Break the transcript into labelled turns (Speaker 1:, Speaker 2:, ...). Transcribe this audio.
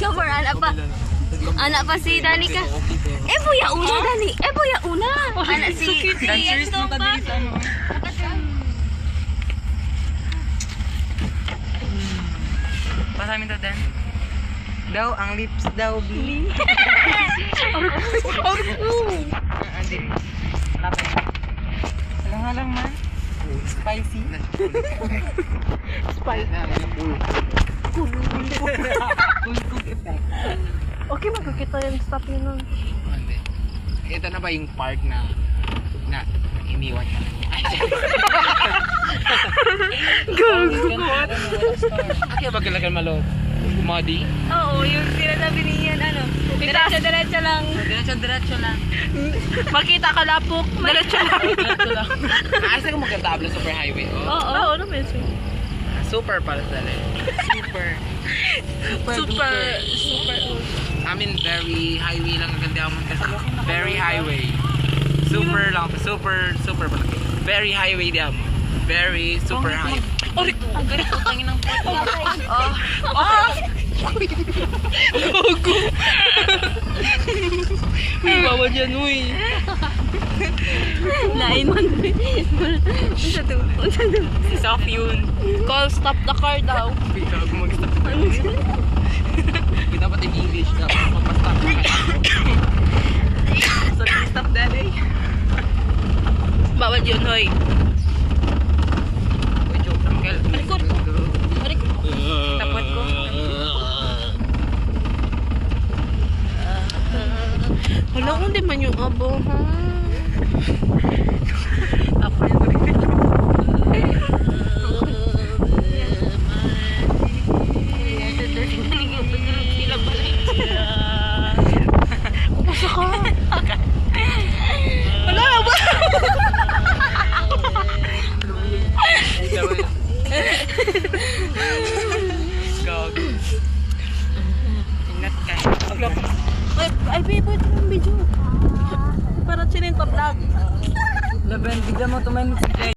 Speaker 1: Cover, anak pa. Anak pa si Danica. Buya una, Dani. Buya una. Anak si...
Speaker 2: Dancers mo ka dito, ano? Pasamin to, Dan. Daw, ang lips daw, Billy. Andi. Lapay. Halang-halang man. Spicy.
Speaker 1: Spicy.
Speaker 2: Cool effect.
Speaker 1: Okay, magkakita yung stop yun nun.
Speaker 3: Hindi. Ito na ba yung part na iniwan ka na niya? Okay, magkalagan malo. Muddy?
Speaker 1: Oo, yung sinasabi niyan, ano, diretso lang.
Speaker 2: Diretso lang.
Speaker 1: Makita ka lapok, diretso lang.
Speaker 3: Asa ka magkatabla super highway? Oh.
Speaker 1: Oo, naman siya.
Speaker 3: Super pala sila eh.
Speaker 1: Super.
Speaker 3: I mean, very highway lang ang ganda mo kasi. Very highway. Super lang. Super pala. Very highway diyan. Very super highway.
Speaker 2: Orik! Ang galit ko, tangin ng puto.
Speaker 1: Gogo. Bawa dyan, uy. Lain man. Unsa to?
Speaker 2: Si Sof yun.
Speaker 1: Call stop the car daw.
Speaker 3: Ikaw ako mag-stop. Dapat in English na. Magpa-stop ka.
Speaker 2: So, stop that eh.
Speaker 1: Bawal yun, hoy.
Speaker 3: Uy, joke lang, Kel.
Speaker 1: Marikot.
Speaker 2: Tapot ko.
Speaker 1: Wala kung di man yung abo, ha?
Speaker 2: Ako yung marikot.
Speaker 1: Masa ka? Wala ba?
Speaker 2: Gog. Ingat ka.
Speaker 1: Ay, babe, ito yung video. Para chinin pa vlog.
Speaker 2: Laban, bigyan mo tumayin si Jay.